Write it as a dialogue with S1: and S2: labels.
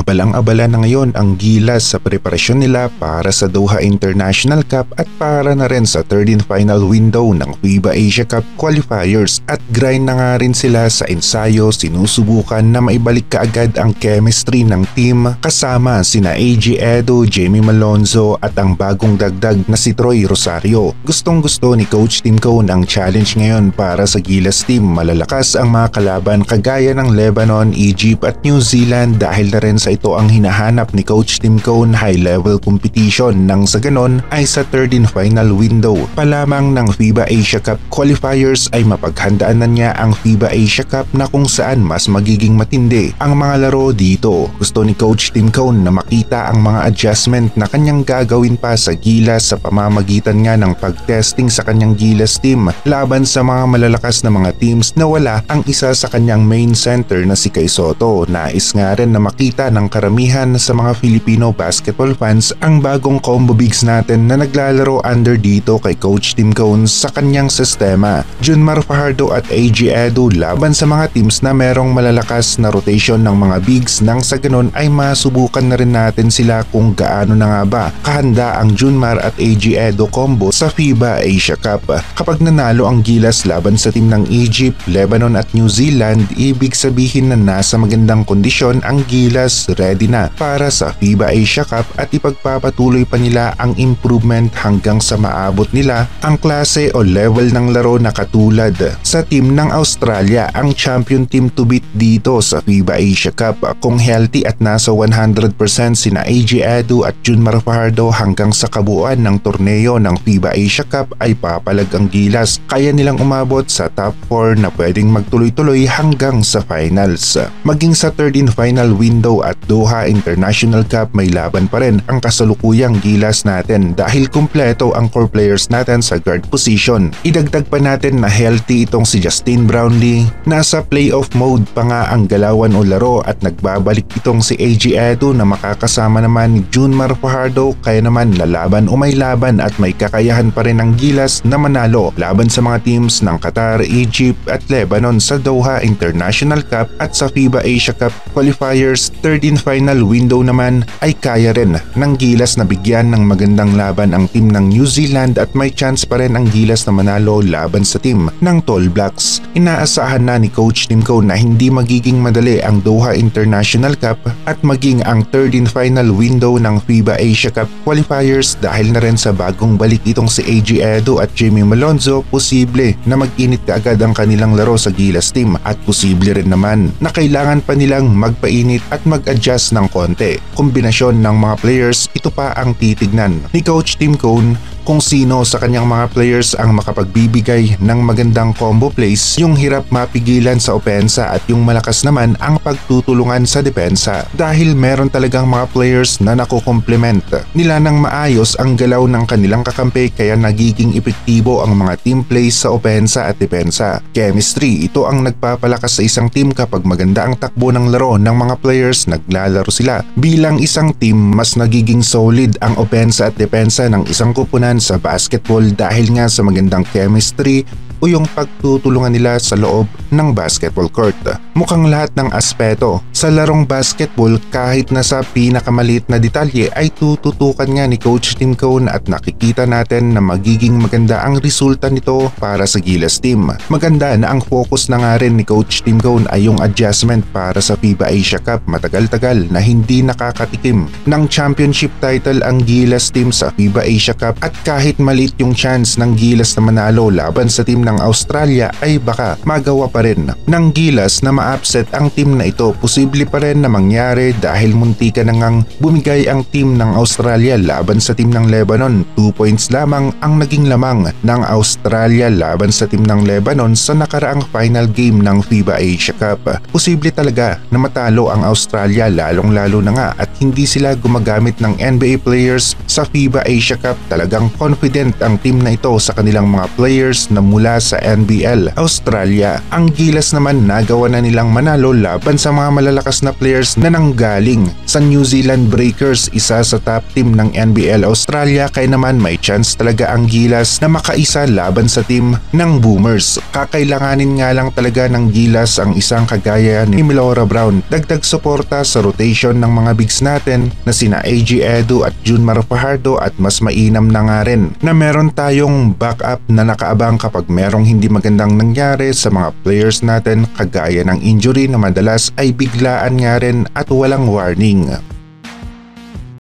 S1: Abalang-abala na ngayon ang Gilas sa preparasyon nila para sa Doha International Cup at para na rin sa third and final window ng FIBA Asia Cup qualifiers at grind na nga rin sila sa ensayo. Sinusubukan na maibalik kaagad ang chemistry ng team kasama sina AG Edo, Jamie Malonzo at ang bagong dagdag na si Troy Rosario. Gustong-gusto ni Coach Tim Cone ang challenge ngayon para sa Gilas team. Malalakas ang mga kalaban kagaya ng Lebanon, Egypt at New Zealand dahil na rin sa ito ang hinahanap ni Coach Tim Cone, high-level competition nang sa ganon ay sa third and final window pa lamang ng FIBA Asia Cup qualifiers ay mapaghandaan na niya ang FIBA Asia Cup na kung saan mas magiging matindi ang mga laro dito. Gusto ni Coach Tim Cone na makita ang mga adjustment na kanyang gagawin pa sa Gilas sa pamamagitan nga ng pag-testing sa kanyang Gilas team laban sa mga malalakas na mga teams na wala ang isa sa kanyang main center na si Kai Sotto. Nais nga rin na makita ng karamihan sa mga Filipino basketball fans ang bagong combo bigs natin na naglalaro under dito kay Coach Tim Cone sa kanyang sistema. Junmar Fajardo at AG Edo laban sa mga teams na merong malalakas na rotation ng mga bigs nang sa ganon ay masubukan na rin natin sila kung gaano na nga ba kahanda ang Junmar at AG Edo combo sa FIBA Asia Cup. Kapag nanalo ang Gilas laban sa team ng Egypt, Lebanon at New Zealand, ibig sabihin na nasa magandang kondisyon ang Gilas, ready na para sa FIBA Asia Cup at ipagpapatuloy pa nila ang improvement hanggang sa maabot nila ang klase o level ng laro na katulad sa team ng Australia, ang champion team to beat dito sa FIBA Asia Cup. Kung healthy at nasa 100% sina AG Edo at Junmar Fajardo hanggang sa kabuuan ng torneo ng FIBA Asia Cup ay papalag ang Gilas. Kaya nilang umabot sa top 4 na pwedeng magtuloy-tuloy hanggang sa finals. Maging sa third and final window at Doha International Cup may laban pa rin ang kasalukuyang Gilas natin dahil kumpleto ang core players natin sa guard position. Idagdag pa natin na healthy itong si Justin Brownlee, nasa playoff mode pa nga ang galawan o laro at nagbabalik itong si AG Edo na makakasama naman ni Junmar Fajardo, kaya naman lalaban o may laban at may kakayahan pa rin ang Gilas na manalo laban sa mga teams ng Qatar, Egypt at Lebanon sa Doha International Cup at sa FIBA Asia Cup qualifiers third and final window naman ay kaya rin ng Gilas na bigyan ng magandang laban ang team ng New Zealand at may chance pa rin ang Gilas na manalo laban sa team ng Tall Blacks. Inaasahan na ni Coach Tim Cone na hindi magiging madali ang Doha International Cup at maging ang third and final window ng FIBA Asia Cup qualifiers dahil na rin sa bagong balik itong si AG Edo at Jamie Malonzo. Posible na mag-init kaagad ang kanilang laro sa Gilas team at posible rin naman na kailangan pa nilang magpainit at mag-adjust ng konti. Kombinasyon ng mga players, ito pa ang titignan ni Coach Tim Cone kung sino sa kanyang mga players ang makapagbibigay ng magandang combo plays, yung hirap mapigilan sa opensa at yung malakas naman ang pagtutulungan sa depensa. Dahil meron talagang mga players na nakukomplement nila ng maayos ang galaw ng kanilang kakampi kaya nagiging epektibo ang mga team plays sa opensa at depensa. Chemistry, ito ang nagpapalakas sa isang team kapag maganda ang takbo ng laro ng mga players naglalaro sila. Bilang isang team, mas nagiging solid ang opensa at depensa ng isang koponan sa basketball dahil nga sa magandang chemistry o yung pagtutulungan nila sa loob ng basketball court. Mukhang lahat ng aspeto sa larong basketball kahit na sa pinakamaliit na detalye ay tututukan nga ni Coach Tim Cone at nakikita natin na magiging maganda ang resulta nito para sa Gilas team. Maganda na ang focus na nga rin ni Coach Tim Cone ay yung adjustment para sa FIBA Asia Cup. Matagal-tagal na hindi nakakatikim ng championship title ang Gilas team sa FIBA Asia Cup at kahit maliit yung chance ng Gilas na manalo laban sa team ng Australia ay baka magawa pa rin ng Gilas na ma-upset ang team na ito. Posible pa rin na mangyari dahil muntika na ngang bumigay ang team ng Australia laban sa team ng Lebanon. 2 points lamang ang naging lamang ng Australia laban sa team ng Lebanon sa nakaraang final game ng FIBA Asia Cup. Posible talaga na matalo ang Australia lalong-lalo na nga at hindi sila gumagamit ng NBA players sa FIBA Asia Cup. Talagang confident ang team na ito sa kanilang mga players na mula nila sa NBL Australia. Ang Gilas naman nagawa na nilang manalo laban sa mga malalakas na players na nanggaling sa New Zealand Breakers, isa sa top team ng NBL Australia, kaya naman may chance talaga ang Gilas na makaisa laban sa team ng Boomers. Kakailanganin nga lang talaga ng Gilas ang isang kagaya ni Milora Brown, dagdag suporta sa rotation ng mga bigs natin na sina AG Edu at Junmar Fajardo, at mas mainam na nga rin na meron tayong backup na nakaabang kapag merong hindi magandang nangyari sa mga players natin, kagaya ng injury na madalas ay biglaan nga rin at walang warning.